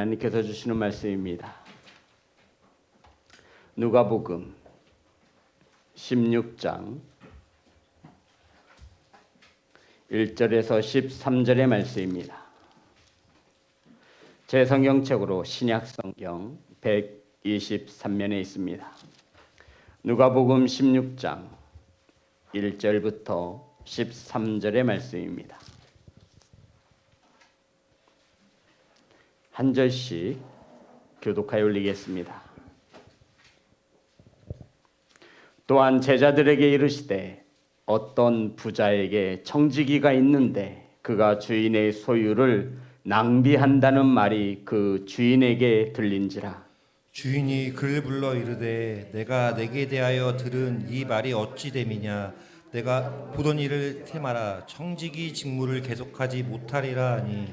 하나님께서 주시는 말씀입니다. 누가복음 16장 1절에서 13절의 말씀입니다. 제 성경책으로 신약성경 123면에 있습니다. 누가복음 16장 1절부터 13절의 말씀입니다. 한 절씩 교독하여 올리겠습니다. 또한 제자들에게 이르시되 어떤 부자에게 청지기가 있는데 그가 주인의 소유를 낭비한다는 말이 그 주인에게 들린지라. 주인이 그를 불러 이르되 내가 내게 대하여 들은 이 말이 어찌 됨이냐. 내가 보던 일을 해마라. 청지기 직무를 계속하지 못하리라 하니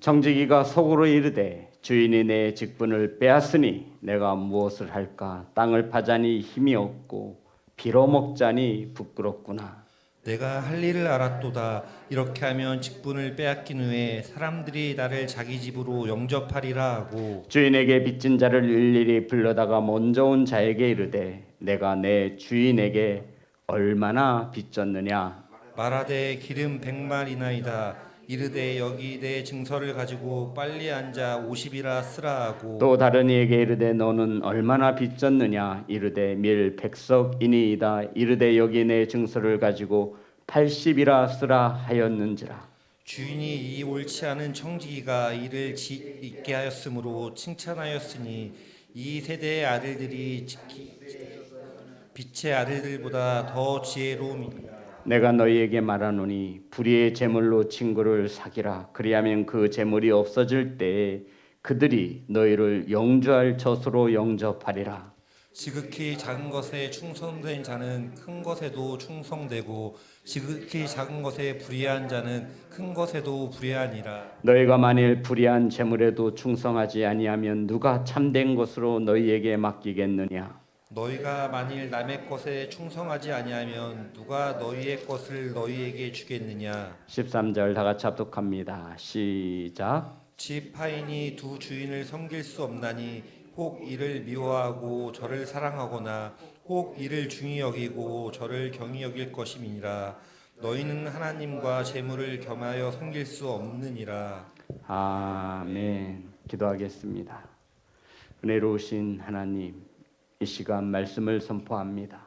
청지기가 속으로 이르되 주인이 내 직분을 빼앗으니 내가 무엇을 할까? 땅을 파자니 힘이 없고 빌어먹자니 부끄럽구나. 내가 할 일을 알았도다. 이렇게 하면 직분을 빼앗긴 후에 사람들이 나를 자기 집으로 영접하리라 하고 주인에게 빚진 자를 일일이 불러다가 먼저 온 자에게 이르되 내가 내 주인에게 얼마나 빚졌느냐? 말하되 기름 100마리나이다. 이르되 여기 내 증서를 가지고 빨리 앉아 50이라 쓰라 하고 또 다른 이에게 이르되 너는 얼마나 빚졌느냐? 이르되 밀 100석이니이다. 이르되 여기 내 증서를 가지고 80이라 쓰라 하였는지라. 주인이 이 옳지 않은 청지기가 이를 있게 하였으므로 칭찬하였으니 이 세대의 아들들이 빛의 아들들보다 더 지혜로움이니라. 내가 너희에게 말하노니 불의의 재물로 친구를 사기라. 그리하면 그 재물이 없어질 때에 그들이 너희를 영주할 젖으로 영접하리라. 지극히 작은 것에 충성된 자는 큰 것에도 충성되고 지극히 작은 것에 불의한 자는 큰 것에도 불의하니라. 너희가 만일 불의한 재물에도 충성하지 아니하면 누가 참된 것으로 너희에게 맡기겠느냐? 너희가 만일 남의 것에 충성하지 아니하면 누가 너희의 것을 너희에게 주겠느냐. 13절 다 같이 합독합니다. 시작. 집 하인이 두 주인을 섬길 수 없나니 혹 이를 미워하고 저를 사랑하거나 혹 이를 중히 여기고 저를 경히 여길 것임이니라. 너희는 하나님과 재물을 겸하여 섬길 수 없느니라. 아멘. 기도하겠습니다. 은혜로우신 하나님, 이 시간 말씀을 선포합니다.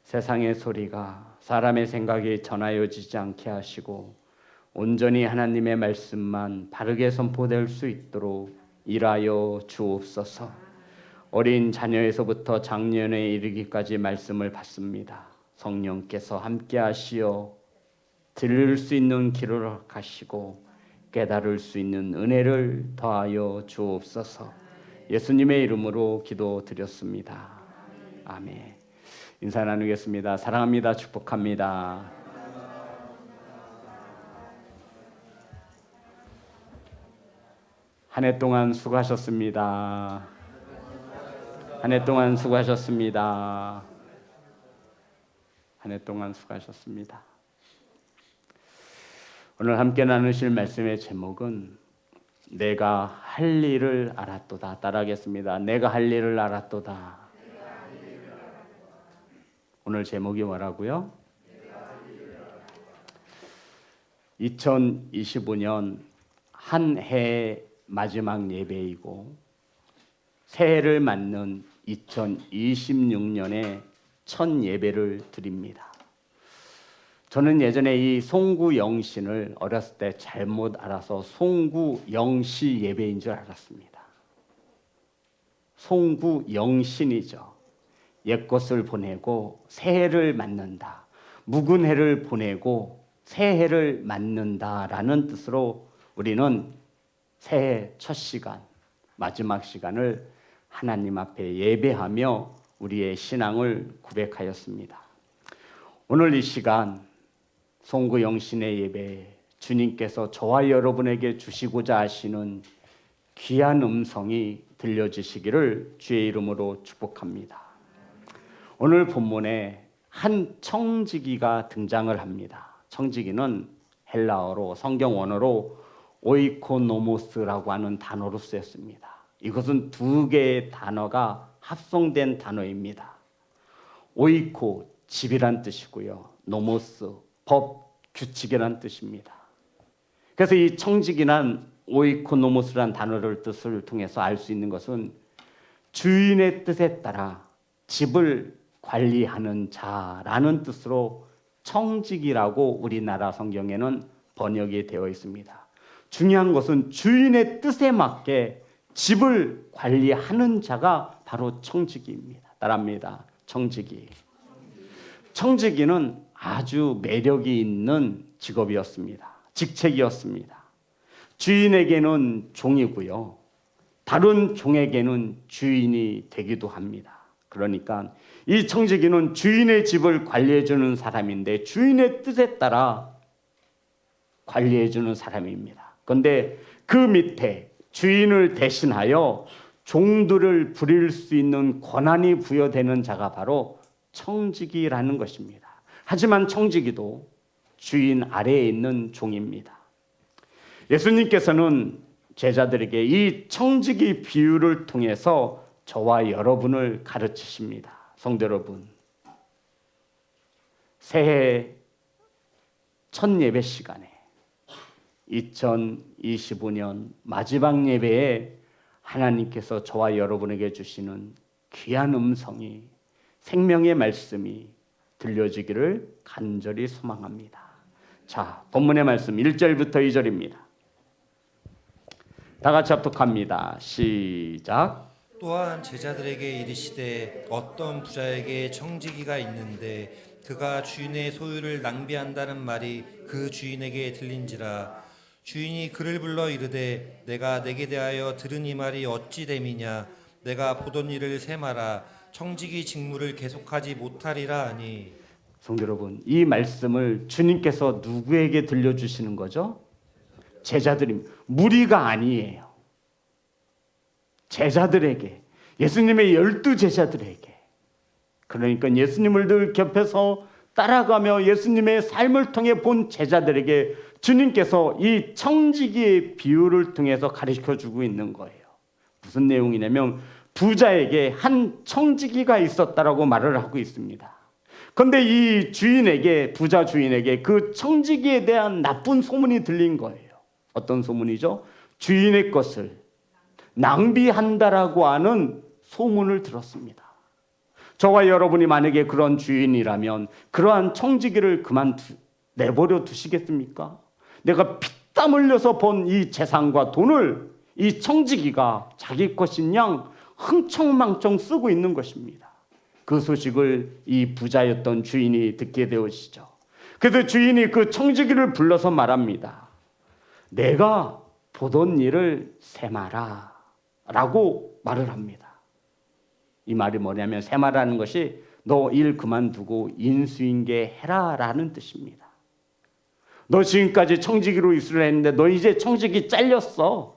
세상의 소리가 사람의 생각이 전하여지지 않게 하시고 온전히 하나님의 말씀만 바르게 선포될 수 있도록 일하여 주옵소서. 어린 자녀에서부터 장년에 이르기까지 말씀을 받습니다. 성령께서 함께 하시어 들을 수 있는 귀를 허락하시고 깨달을 수 있는 은혜를 더하여 주옵소서. 예수님의 이름으로 기도드렸습니다. 아멘. 인사 나누겠습니다. 사랑합니다. 축복합니다. 한 해 동안 수고하셨습니다. 한 해 동안 수고하셨습니다. 한 해 동안 수고하셨습니다. 오늘 함께 나누실 말씀의 제목은 내가 할 일을 알았도다. 따라하겠습니다. 내가 할 일을 알았도다. 오늘 제목이 뭐라고요? 2025년 한 해 마지막 예배이고 새해를 맞는 2026년의 첫 예배를 드립니다. 저는 예전에 이 송구영신을 어렸을 때 잘못 알아서 송구영시 예배인 줄 알았습니다. 송구영신이죠. 옛것을 보내고 새해를 맞는다. 묵은 해를 보내고 새해를 맞는다라는 뜻으로 우리는 새해 첫 시간, 마지막 시간을 하나님 앞에 예배하며 우리의 신앙을 고백하였습니다. 오늘 이 시간 송구영신의 예배, 주님께서 저와 여러분에게 주시고자 하시는 귀한 음성이 들려주시기를 주의 이름으로 축복합니다. 오늘 본문에 한 청지기가 등장을 합니다. 청지기는 헬라어로 성경 원어로 오이코노모스라고 하는 단어로 쓰였습니다. 이것은 두 개의 단어가 합성된 단어입니다. 오이코, 집이란 뜻이고요. 노모스, 법, 규칙이란 뜻입니다. 그래서 이 청직이란 오이코노모스란 단어를 뜻을 통해서 알 수 있는 것은 주인의 뜻에 따라 집을 관리하는 자라는 뜻으로 청직이라고 우리나라 성경에는 번역이 되어 있습니다. 중요한 것은 주인의 뜻에 맞게 집을 관리하는 자가 바로 청지기입니다. 따라합니다. 청지기. 청지기는 아주 매력이 있는 직업이었습니다. 직책이었습니다. 주인에게는 종이고요. 다른 종에게는 주인이 되기도 합니다. 그러니까 이 청지기는 주인의 집을 관리해주는 사람인데 주인의 뜻에 따라 관리해주는 사람입니다. 그런데 그 밑에 주인을 대신하여 종들을 부릴 수 있는 권한이 부여되는 자가 바로 청지기라는 것입니다. 하지만 청지기도 주인 아래에 있는 종입니다. 예수님께서는 제자들에게 이 청지기 비유를 통해서 저와 여러분을 가르치십니다. 성도 여러분, 새해 첫 예배 시간에 2025년 마지막 예배에 하나님께서 저와 여러분에게 주시는 귀한 음성이, 생명의 말씀이 들려지기를 간절히 소망합니다. 자, 본문의 말씀 1절부터 2절입니다. 다 같이 합독합니다. 시작. 또한 제자들에게 이르시되 어떤 부자에게 청지기가 있는데 그가 주인의 소유를 낭비한다는 말이 그 주인에게 들린지라. 주인이 그를 불러 이르되 내가 내게 대하여 들은 이 말이 어찌 됨이냐. 내가 보던 일을 세마라. 청지기 직무를 계속하지 못하리라 하니. 성도 여러분, 이 말씀을 주님께서 누구에게 들려주시는 거죠? 제자들입니다. 무리가 아니에요. 제자들에게, 예수님의 12제자들에게. 그러니까 예수님을 늘 곁에서 따라가며 예수님의 삶을 통해 본 제자들에게 주님께서 이 청지기의 비유를 통해서 가르쳐주고 있는 거예요. 무슨 내용이냐면 부자에게 한 청지기가 있었다라고 말을 하고 있습니다. 그런데 이 주인에게, 부자 주인에게 그 청지기에 대한 나쁜 소문이 들린 거예요. 어떤 소문이죠? 주인의 것을 낭비한다라고 하는 소문을 들었습니다. 저와 여러분이 만약에 그런 주인이라면 그러한 청지기를 내버려 두시겠습니까? 내가 피땀 흘려서 번 이 재산과 돈을 이 청지기가 자기 것인 양 흥청망청 쓰고 있는 것입니다. 그 소식을 이 부자였던 주인이 듣게 되었죠. 그래서 주인이 그 청지기를 불러서 말합니다. 내가 보던 일을 세마라 라고 말을 합니다. 이 말이 뭐냐면 세마라는 것이 너 일 그만두고 인수인계 해라 라는 뜻입니다. 너 지금까지 청지기로 있으려 했는데 너 이제 청지기 잘렸어.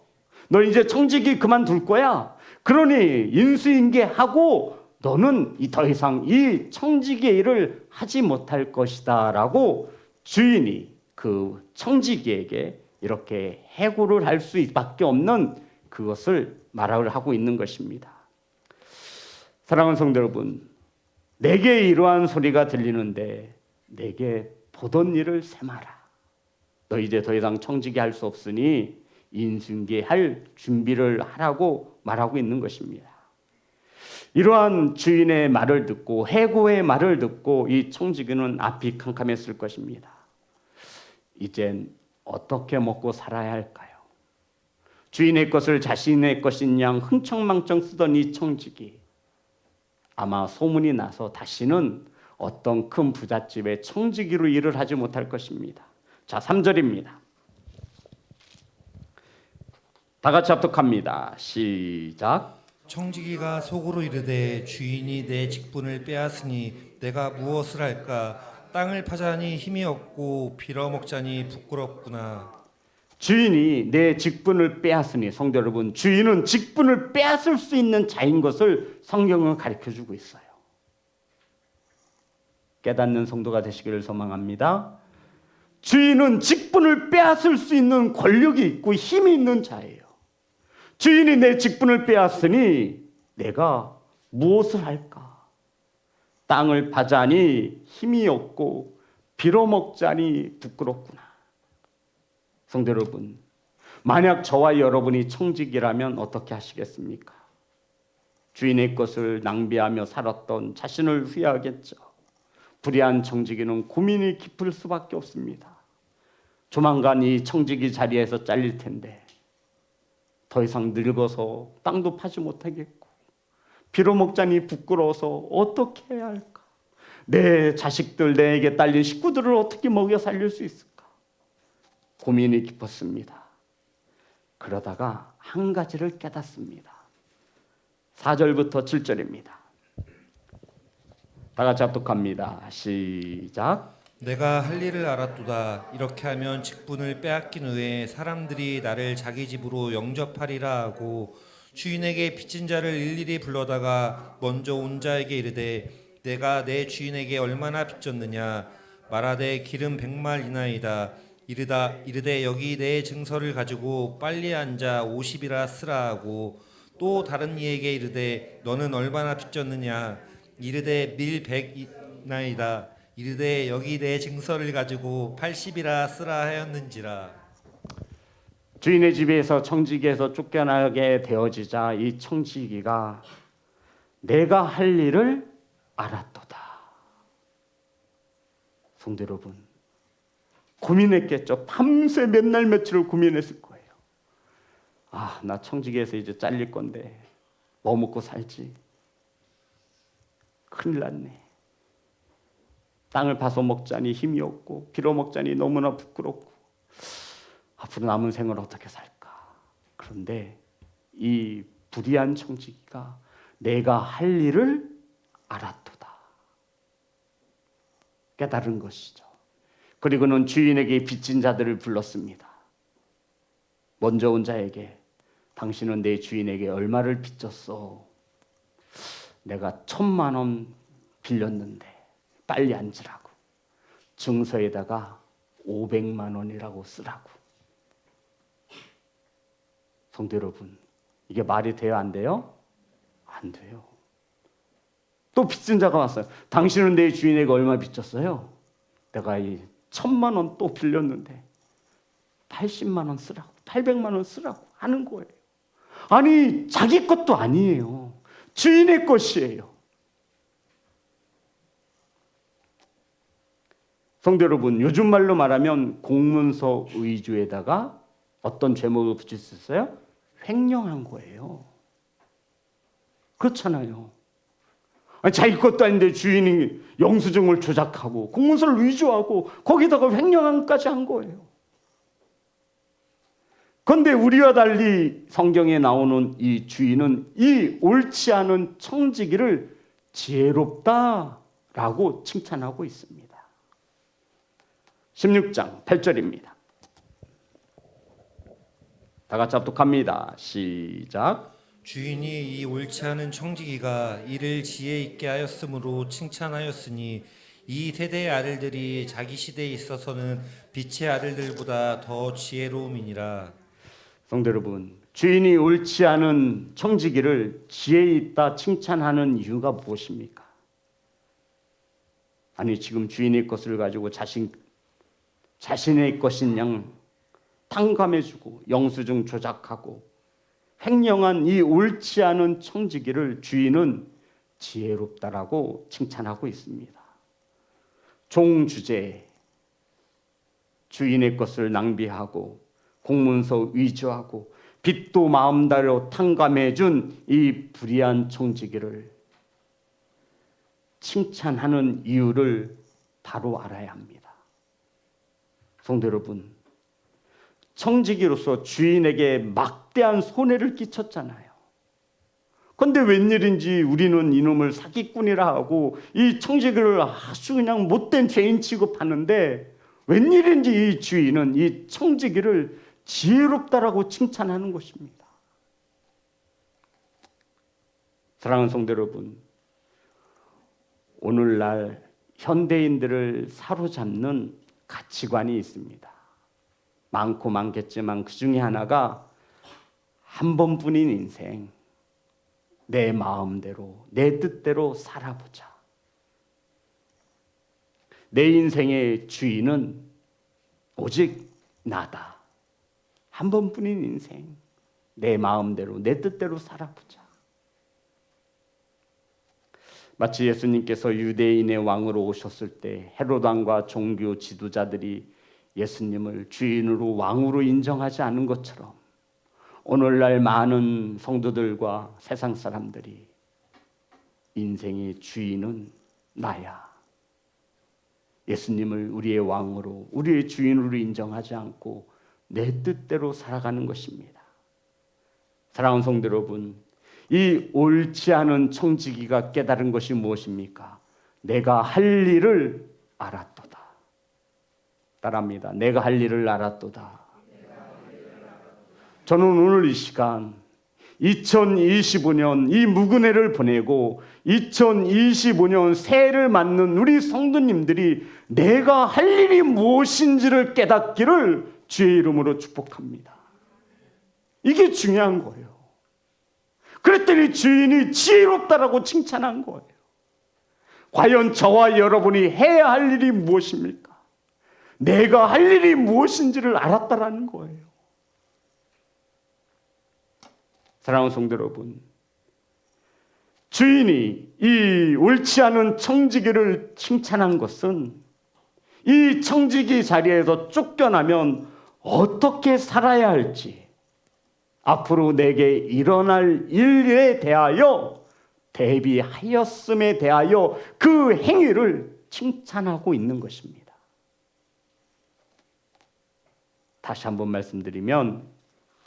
너 이제 청지기 그만둘 거야. 그러니 인수인계하고 너는 더 이상 이 청지기의 일을 하지 못할 것이다 라고 주인이 그 청지기에게 이렇게 해고를 할 수밖에 없는 그것을 말을 하고 있는 것입니다. 사랑하는 성도 여러분, 내게 이러한 소리가 들리는데 내게 보던 일을 세마라. 너 이제 더 이상 청지기 할 수 없으니 인수인계할 준비를 하라고 말하고 있는 것입니다. 이러한 주인의 말을 듣고 해고의 말을 듣고 이 청지기는 앞이 캄캄했을 것입니다. 이젠 어떻게 먹고 살아야 할까요? 주인의 것을 자신의 것인 양 흥청망청 쓰던 이 청지기, 아마 소문이 나서 다시는 어떤 큰 부잣집에 청지기로 일을 하지 못할 것입니다. 자, 3절입니다. 다 같이 합독합니다. 시작. 청지기가 속으로 이르되 주인이 내 직분을 빼앗으니 내가 무엇을 할까? 땅을 파자니 힘이 없고 빌어먹자니 부끄럽구나. 주인이 내 직분을 빼앗으니, 성도 여러분, 주인은 직분을 빼앗을 수 있는 자인 것을 성경은 가르쳐주고 있어요. 깨닫는 성도가 되시기를 소망합니다. 주인은 직분을 빼앗을 수 있는 권력이 있고 힘이 있는 자예요. 주인이 내 직분을 빼앗으니 내가 무엇을 할까? 땅을 파자니 힘이 없고 빌어먹자니 부끄럽구나. 성도 여러분, 만약 저와 여러분이 청직이라면 어떻게 하시겠습니까? 주인의 것을 낭비하며 살았던 자신을 후회하겠죠. 불의한 청지기는 고민이 깊을 수밖에 없습니다. 조만간 이 청지기 자리에서 잘릴 텐데 더 이상 늙어서 땅도 파지 못하겠고 빌어먹자니 부끄러워서 어떻게 해야 할까? 내 자식들, 내게 딸린 식구들을 어떻게 먹여 살릴 수 있을까? 고민이 깊었습니다. 그러다가 한 가지를 깨닫습니다. 4절부터 7절입니다. 다 같이 합독합니다. 시작. 내가 할 일을 알았도다. 이렇게 하면 직분을 빼앗긴 후에 사람들이 나를 자기 집으로 영접하리라 하고 주인에게 빚진 자를 일일이 불러다가 먼저 온 자에게 이르되 내가 내 주인에게 얼마나 빚졌느냐 말하되 기름 100말이나이다. 이르되 여기 내 증서를 가지고 빨리 앉아 50이라 쓰라 하고 또 다른 이에게 이르되 너는 얼마나 빚졌느냐 이르되 밀 100이나이다. 이르되 여기 내 증서를 가지고 80이라 쓰라 하였는지라. 주인의 집에서 청지기에서 쫓겨나게 되어지자 이 청지기가 내가 할 일을 알았도다. 성도 여러분, 고민했겠죠. 밤새 몇 날 며칠을 고민했을 거예요. 아, 나 청지기에서 이제 잘릴 건데 뭐 먹고 살지? 큰일 났네. 땅을 파서 먹자니 힘이 없고 빌어먹자니 너무나 부끄럽고 앞으로 남은 생을 어떻게 살까? 그런데 이 불의한 청지기가 내가 할 일을 알았도다. 깨달은 것이죠. 그리고는 주인에게 빚진 자들을 불렀습니다. 먼저 온 자에게 당신은 내 주인에게 얼마를 빚졌어? 내가 1,000,000원 빌렸는데 빨리 앉으라고. 증서에다가 500만 원이라고 쓰라고. 성도 여러분, 이게 말이 돼요, 안 돼요? 안 돼요. 또 빚진 자가 왔어요. 당신은 내 주인에게 얼마 빚졌어요? 내가 이 1,000,000원 또 빌렸는데 80만 원 쓰라고, 800만 원 쓰라고 하는 거예요. 아니, 자기 것도 아니에요. 주인의 것이에요. 성도 여러분, 요즘 말로 말하면 공문서 의주에다가 어떤 제목을 붙일 수 있어요? 횡령한 거예요. 그렇잖아요. 아니, 자기 것도 아닌데 주인이 영수증을 조작하고 공문서를 위조하고 거기다가 횡령한까지 한 거예요. 그런데 우리와 달리 성경에 나오는 이 주인은 이 옳지 않은 청지기를 지혜롭다라고 칭찬하고 있습니다. 16장 8절입니다. 다 같이 합독합니다. 시작. 주인이 이 옳지 않은 청지기가 이를 지혜 있게 하였으므로 칭찬하였으니 이 세대의 아들들이 자기 시대에 있어서는 빛의 아들들보다 더 지혜로움이니라. 성도 여러분, 주인이 옳지 않은 청지기를 지혜 있다 칭찬하는 이유가 무엇입니까? 아니, 지금 주인의 것을 가지고 자신의 것인 양 탕감해주고 영수증 조작하고 횡령한 이 옳지 않은 청지기를 주인은 지혜롭다라고 칭찬하고 있습니다. 종주제, 주인의 것을 낭비하고 공문서 위조하고 빚도 마음대로 탕감해준 이 불의한 청지기를 칭찬하는 이유를 바로 알아야 합니다. 성도 여러분, 청지기로서 주인에게 막대한 손해를 끼쳤잖아요. 그런데 웬일인지 우리는 이놈을 사기꾼이라 하고 이 청지기를 아주 그냥 못된 죄인 취급하는데 웬일인지 이 주인은 이 청지기를 지혜롭다라고 칭찬하는 것입니다. 사랑하는 성도 여러분, 오늘날 현대인들을 사로잡는 가치관이 있습니다. 많고 많겠지만 그 중에 하나가 한 번뿐인 인생, 내 마음대로, 내 뜻대로 살아보자. 내 인생의 주인은 오직 나다. 한 번뿐인 인생, 내 마음대로, 내 뜻대로 살아보자. 마치 예수님께서 유대인의 왕으로 오셨을 때 헤롯 왕과 종교 지도자들이 예수님을 주인으로 왕으로 인정하지 않은 것처럼 오늘날 많은 성도들과 세상 사람들이 인생의 주인은 나야. 예수님을 우리의 왕으로, 우리의 주인으로 인정하지 않고 내 뜻대로 살아가는 것입니다. 사랑하는 성도 여러분, 이 옳지 않은 청지기가 깨달은 것이 무엇입니까? 내가 할 일을 알았도다. 따라합니다. 내가 할 일을 알았도다. 저는 오늘 이 시간 2025년 이 무근해를 보내고 2025년 새해를 맞는 우리 성도님들이 내가 할 일이 무엇인지를 깨닫기를 주의 이름으로 축복합니다. 이게 중요한 거예요. 그랬더니 주인이 지혜롭다라고 칭찬한 거예요. 과연 저와 여러분이 해야 할 일이 무엇입니까? 내가 할 일이 무엇인지를 알았다라는 거예요. 사랑하는 성도 여러분, 주인이 이 옳지 않은 청지기를 칭찬한 것은 이 청지기 자리에서 쫓겨나면 어떻게 살아야 할지, 앞으로 내게 일어날 일에 대하여 대비하였음에 대하여 그 행위를 칭찬하고 있는 것입니다. 다시 한번 말씀드리면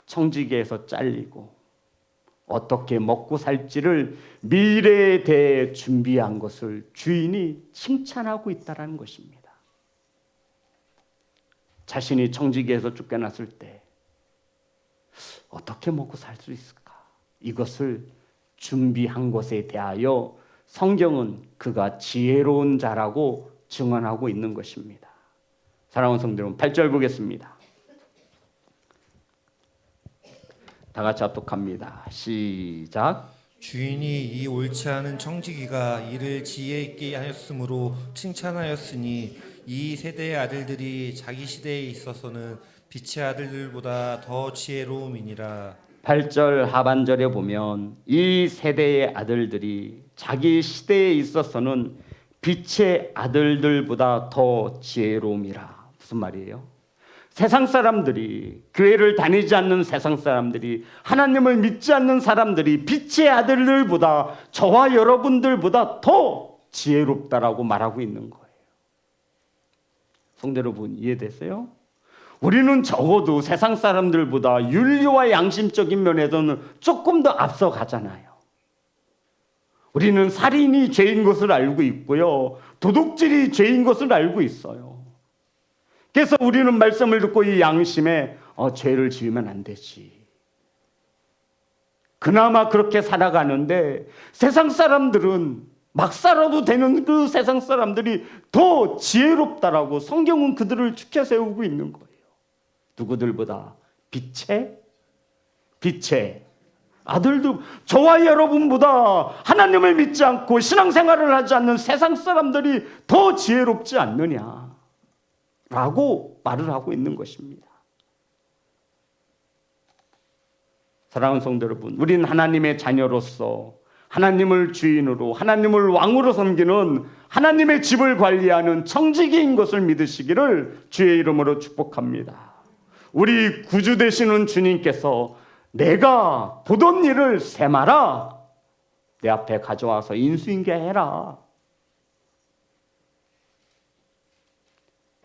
청지기에서 잘리고 어떻게 먹고 살지를 미래에 대해 준비한 것을 주인이 칭찬하고 있다는 것입니다. 자신이 청지기에서 쫓겨났을 때 어떻게 먹고 살 수 있을까? 이것을 준비한 것에 대하여 성경은 그가 지혜로운 자라고 증언하고 있는 것입니다. 사랑하는 성도 여러분, 8절 보겠습니다. 다 같이 합독합니다. 시작. 주인이 이 옳지 않은 청지기가 이를 지혜 있게 하였으므로 칭찬하였으니 이 세대의 아들들이 자기 시대에 있어서는 빛의 아들들보다 더 지혜로움이니라. 8절 하반절에 보면 이 세대의 아들들이 자기 시대에 있어서는 빛의 아들들보다 더 지혜로움이라. 무슨 말이에요? 세상 사람들이, 교회를 다니지 않는 세상 사람들이, 하나님을 믿지 않는 사람들이 빛의 아들들보다, 저와 여러분들보다 더 지혜롭다라고 말하고 있는 거예요. 성도 여러분, 이해되세요? 우리는 적어도 세상 사람들보다 윤리와 양심적인 면에서는 조금 더 앞서가잖아요. 우리는 살인이 죄인 것을 알고 있고요, 도둑질이 죄인 것을 알고 있어요. 그래서 우리는 말씀을 듣고 이 양심에 죄를 지으면 안 되지, 그나마 그렇게 살아가는데, 세상 사람들은 막 살아도 되는 그 세상 사람들이 더 지혜롭다라고 성경은 그들을 추켜 세우고 있는 거예요. 누구들보다? 빛의 아들들, 저와 여러분보다 하나님을 믿지 않고 신앙생활을 하지 않는 세상 사람들이 더 지혜롭지 않느냐 라고 말을 하고 있는 것입니다. 사랑하는 성도 여러분, 우리는 하나님의 자녀로서 하나님을 주인으로, 하나님을 왕으로 섬기는, 하나님의 집을 관리하는 청지기인 것을 믿으시기를 주의 이름으로 축복합니다. 우리 구주 되시는 주님께서 내가 보던 일을 세마라, 내 앞에 가져와서 인수인계해라.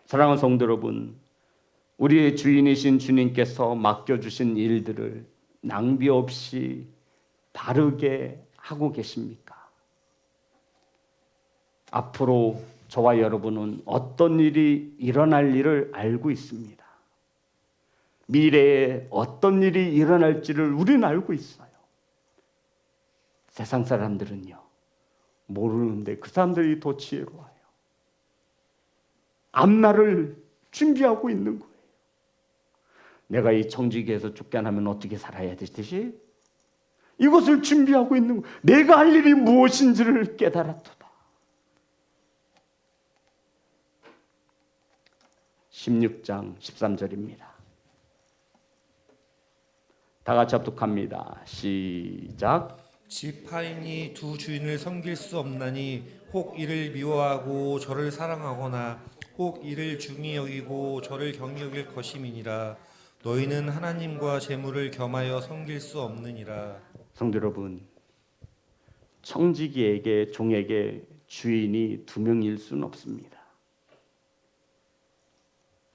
사랑하는 성도 여러분, 우리의 주인이신 주님께서 맡겨주신 일들을 낭비 없이 바르게 하고 계십니까? 앞으로 저와 여러분은 어떤 일이 일어날 일을 알고 있습니다. 미래에 어떤 일이 일어날지를 우리는 알고 있어요. 세상 사람들은요, 모르는데 그 사람들이 더 지혜로워요. 앞날을 준비하고 있는 거예요. 내가 이 청지기에서 쫓겨나면 어떻게 살아야 되듯이 이것을 준비하고 있는 거예요. 내가 할 일이 무엇인지를 깨달았도다. 16장 13절입니다. 다 같이 합독합니다. 시작. 지파인이 두 주인을 섬길 수 없나니 혹 이를 미워하고 저를 사랑하거나 혹 이를 중히 여기고 저를 경히 여길 것임이니라. 너희는 하나님과 재물을 겸하여 섬길 수 없느니라. 성도 여러분, 청지기에게 종에게 주인이 두 명일 수는 없습니다.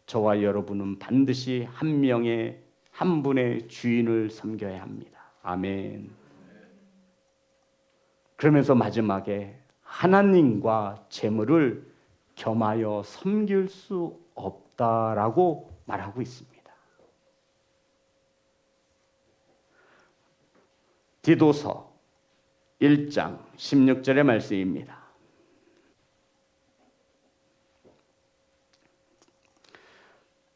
저와 여러분은 반드시 한 분의 주인을 섬겨야 합니다. 아멘. 그러면서 마지막에 하나님과 재물을 겸하여 섬길 수 없다라고 말하고 있습니다. 디도서 1장 16절의 말씀입니다.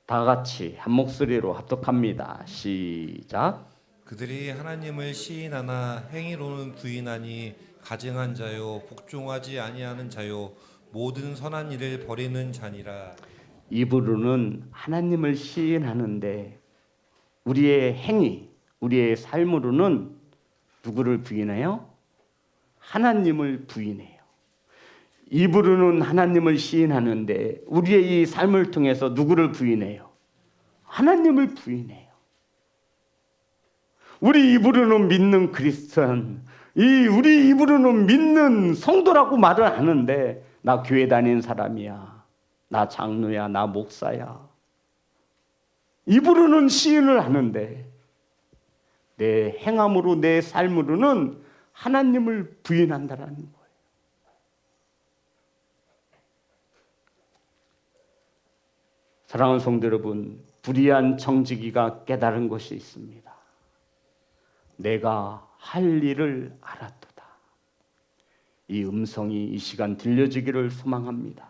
다 같이 한 목소리로 합독합니다. 시작. 그들이 하나님을 시인하나 행위로는 부인하니 가증한 자요 복종하지 아니하는 자요 모든 선한 일을 버리는 자니라. 입으로는 하나님을 시인하는데 우리의 행위, 우리의 삶으로는 누구를 부인해요? 하나님을 부인해요. 입으로는 하나님을 시인하는데 우리의 이 삶을 통해서 누구를 부인해요? 하나님을 부인해요. 우리 입으로는 믿는 크리스천, 우리 입으로는 믿는 성도라고 말을 하는데 나 교회 다니는 사람이야, 나 장로야, 나 목사야. 입으로는 시인을 하는데 내 행함으로, 내 삶으로는 하나님을 부인한다라는 거예요. 사랑하는 성도 여러분, 불의한 청지기가 깨달은 것이 있습니다. 내가 할 일을 알았도다. 이 음성이 이 시간 들려지기를 소망합니다.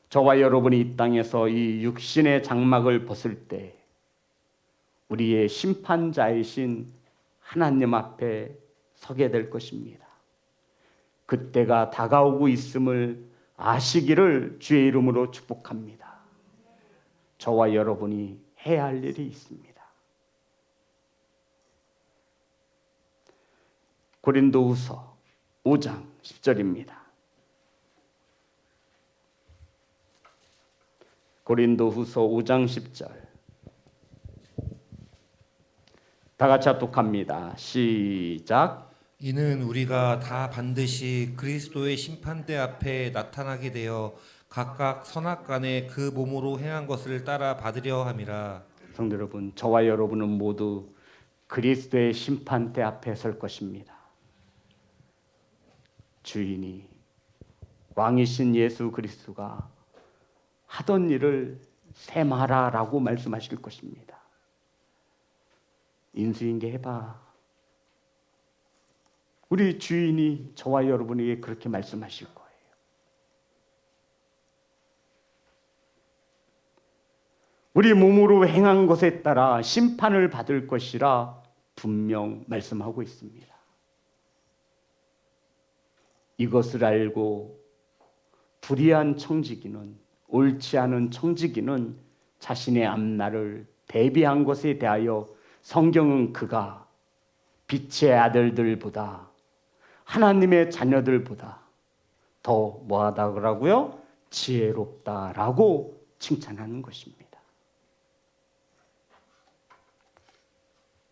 저와 여러분이 이 땅에서 이 육신의 장막을 벗을 때 우리의 심판자이신 하나님 앞에 서게 될 것입니다. 그때가 다가오고 있음을 아시기를 주의 이름으로 축복합니다. 저와 여러분이 해야 할 일이 있습니다. 고린도후서 5장 10절입니다. 고린도후서 5장 10절. 다 같이 합독합니다. 시작. 이는 우리가 다 반드시 그리스도의 심판대 앞에 나타나게 되어 각각 선악간에 그 몸으로 행한 것을 따라 받으려 함이라. 성도 여러분, 저와 여러분은 모두 그리스도의 심판대 앞에 설 것입니다. 주인이, 왕이신 예수 그리스도가 하던 일을 셈하라라고 말씀하실 것입니다. 인수인계 해봐. 우리 주인이 저와 여러분에게 그렇게 말씀하실 거예요. 우리 몸으로 행한 것에 따라 심판을 받을 것이라 분명 말씀하고 있습니다. 이것을 알고 불의한 청지기는, 옳지 않은 청지기는 자신의 앞날을 대비한 것에 대하여 성경은 그가 빛의 아들들보다, 하나님의 자녀들보다 더 뭐하다 그러고요? 지혜롭다라고 칭찬하는 것입니다.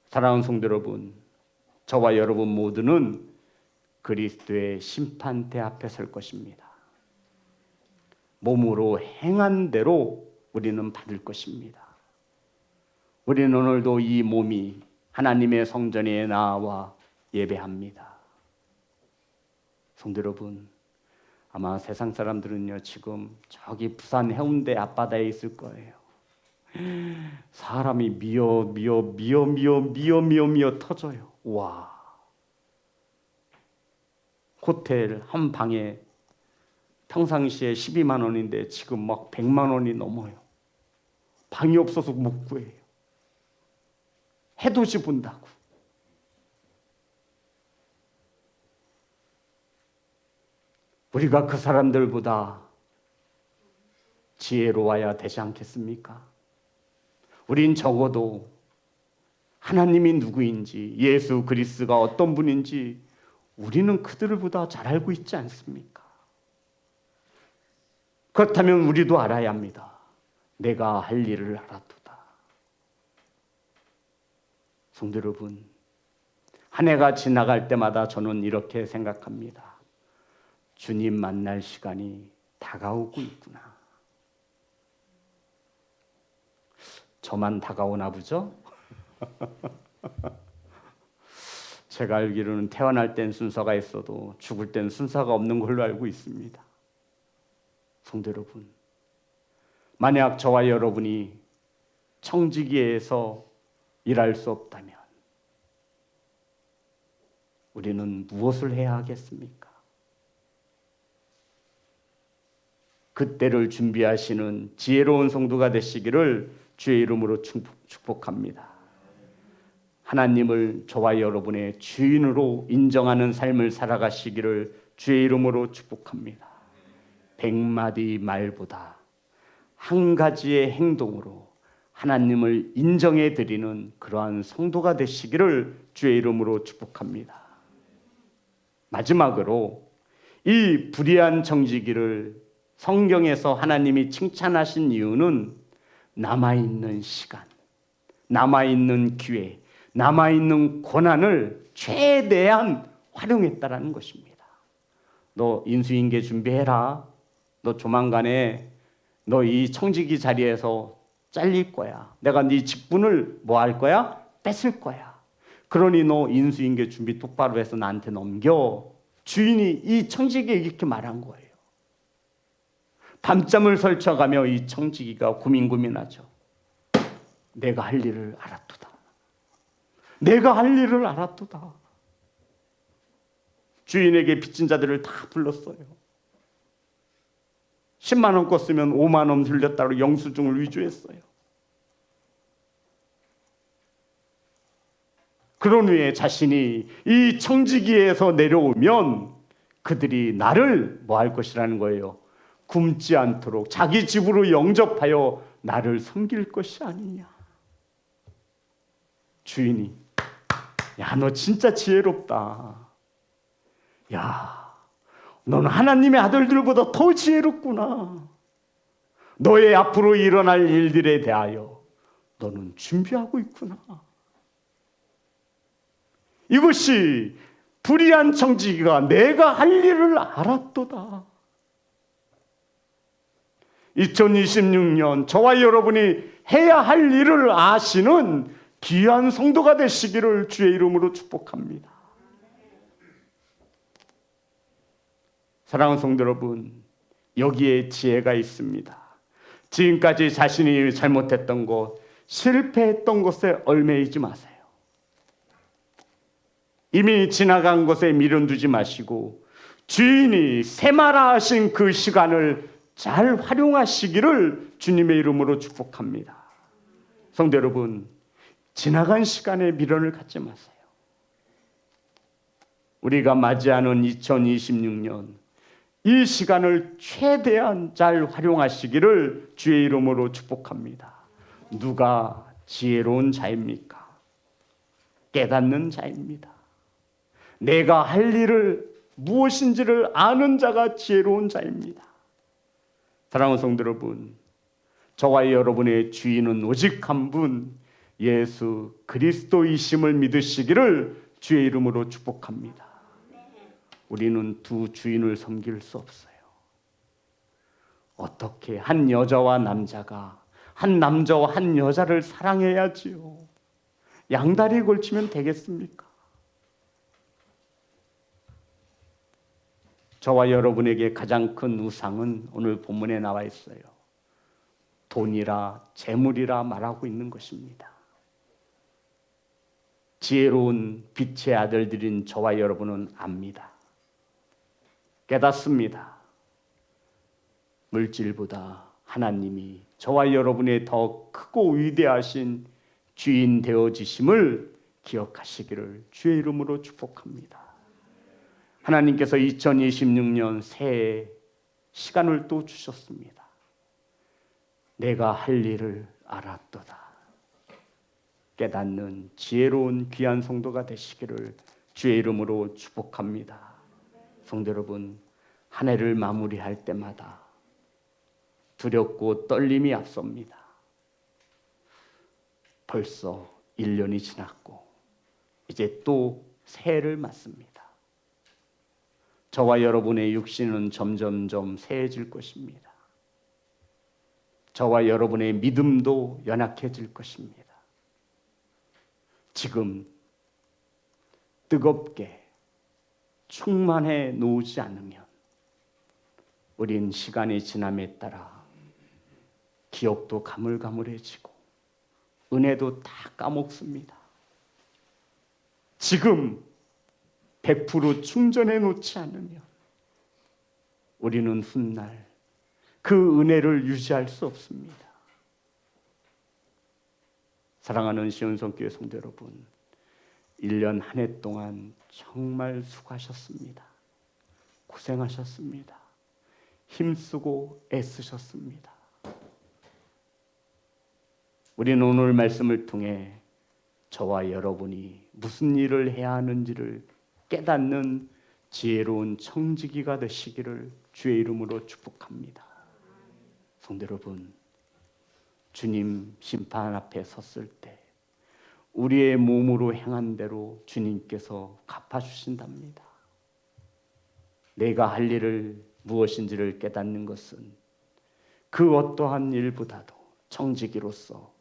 사랑하는 성도 여러분, 저와 여러분 모두는 그리스도의 심판대 앞에 설 것입니다. 몸으로 행한 대로 우리는 받을 것입니다. 우리는 오늘도 이 몸이 하나님의 성전에 나와 예배합니다. 성도 여러분, 아마 세상 사람들은요 지금 저기 부산 해운대 앞바다에 있을 거예요. 사람이 미어 터져요. 와, 호텔 한 방에 평상시에 12만 원인데 지금 막 100만 원이 넘어요. 방이 없어서 못 구해요. 해돋이 본다고. 우리가 그 사람들보다 지혜로워야 되지 않겠습니까? 우린 적어도 하나님이 누구인지, 예수 그리스도가 어떤 분인지 우리는 그들보다 잘 알고 있지 않습니까? 그렇다면 우리도 알아야 합니다. 내가 할 일을 알았도다. 성도 여러분, 한 해가 지나갈 때마다 저는 이렇게 생각합니다. 주님 만날 시간이 다가오고 있구나. 저만 다가오나 보죠? 제가 알기로는 태어날 땐 순서가 있어도 죽을 땐 순서가 없는 걸로 알고 있습니다. 성도 여러분, 만약 저와 여러분이 청지기에서 일할 수 없다면 우리는 무엇을 해야 하겠습니까? 그때를 준비하시는 지혜로운 성도가 되시기를 주의 이름으로 축복합니다. 하나님을 저와 여러분의 주인으로 인정하는 삶을 살아가시기를 주의 이름으로 축복합니다. 100마디 말보다 한 가지의 행동으로 하나님을 인정해 드리는 그러한 성도가 되시기를 주의 이름으로 축복합니다. 마지막으로 이 불의한 청지기를 성경에서 하나님이 칭찬하신 이유는 남아있는 시간, 남아있는 기회, 남아있는 고난을 최대한 활용했다라는 것입니다. 너 인수인계 준비해라. 너 조만간에 너 이 청지기 자리에서 잘릴 거야. 내가 네 직분을 뭐 할 거야? 뺏을 거야. 그러니 너 인수인계 준비 똑바로 해서 나한테 넘겨. 주인이 이 청지기에게 이렇게 말한 거예요. 밤잠을 설쳐가며 이 청지기가 고민하죠. 내가 할 일을 알았도다. 내가 할 일을 알았도다. 주인에게 빚진 자들을 다 불렀어요. 10만 원 껐으면 5만 원 빌렸다고 영수증을 위조했어요. 그런 후에 자신이 이 청지기에서 내려오면 그들이 나를 뭐 할 것이라는 거예요. 굶지 않도록 자기 집으로 영접하여 나를 섬길 것이 아니냐. 주인이 야, 너 진짜 지혜롭다. 야, 너는 하나님의 아들들보다 더 지혜롭구나. 너의 앞으로 일어날 일들에 대하여 너는 준비하고 있구나. 이것이 불의한 청지기가 내가 할 일을 알았도다. 2026년 저와 여러분이 해야 할 일을 아시는 귀한 성도가 되시기를 주의 이름으로 축복합니다. 사랑하는 성도 여러분, 여기에 지혜가 있습니다. 지금까지 자신이 잘못했던 것, 실패했던 것에 얽매이지 마세요. 이미 지나간 것에 미련 두지 마시고 주인이 세마라 하신 그 시간을 잘 활용하시기를 주님의 이름으로 축복합니다. 성도 여러분, 지나간 시간에 미련을 갖지 마세요. 우리가 맞이하는 2026년 이 시간을 최대한 잘 활용하시기를 주의 이름으로 축복합니다. 누가 지혜로운 자입니까? 깨닫는 자입니다. 내가 할 일을 무엇인지를 아는 자가 지혜로운 자입니다. 사랑하는 성도 여러분, 저와 여러분의 주인은 오직 한 분, 예수 그리스도이심을 믿으시기를 주의 이름으로 축복합니다. 우리는 두 주인을 섬길 수 없어요. 어떻게 한 여자와 남자가, 한 남자와 한 여자를 사랑해야지요. 양다리에 걸치면 되겠습니까? 저와 여러분에게 가장 큰 우상은 오늘 본문에 나와 있어요. 돈이라 재물이라 말하고 있는 것입니다. 지혜로운 빛의 아들들인 저와 여러분은 압니다. 깨닫습니다. 물질보다 하나님이 저와 여러분의 더 크고 위대하신 주인 되어지심을 기억하시기를 주의 이름으로 축복합니다. 하나님께서 2026년 새해 시간을 또 주셨습니다. 내가 할 일을 알았도다. 깨닫는 지혜로운 귀한 성도가 되시기를 주의 이름으로 축복합니다. 성도 여러분, 한 해를 마무리할 때마다 두렵고 떨림이 앞섭니다. 벌써 1년이 지났고 이제 또 새해를 맞습니다. 저와 여러분의 육신은 점점점 새해질 것입니다. 저와 여러분의 믿음도 연약해질 것입니다. 지금 뜨겁게 충만해 놓지 않으면 우린 시간이 지남에 따라 기억도 가물가물해지고 은혜도 다 까먹습니다. 지금 100% 충전해 놓지 않으면 우리는 훗날 그 은혜를 유지할 수 없습니다. 사랑하는 시온성교회 성도 여러분, 1년 한 해 동안 정말 수고하셨습니다. 고생하셨습니다. 힘쓰고 애쓰셨습니다. 우리는 오늘 말씀을 통해 저와 여러분이 무슨 일을 해야 하는지를 깨닫는 지혜로운 청지기가 되시기를 주의 이름으로 축복합니다. 성도 여러분, 주님 심판 앞에 섰을 때 우리의 몸으로 행한 대로 주님께서 갚아주신답니다. 내가 할 일을 무엇인지를 깨닫는 것은 그 어떠한 일보다도 청지기로서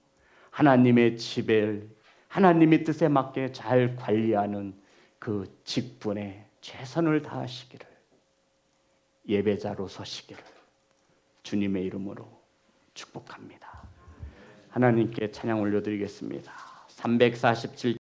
하나님의 지배를 하나님의 뜻에 맞게 잘 관리하는 그 직분에 최선을 다하시기를, 예배자로 서시기를 주님의 이름으로 축복합니다. 하나님께 찬양 올려드리겠습니다. 347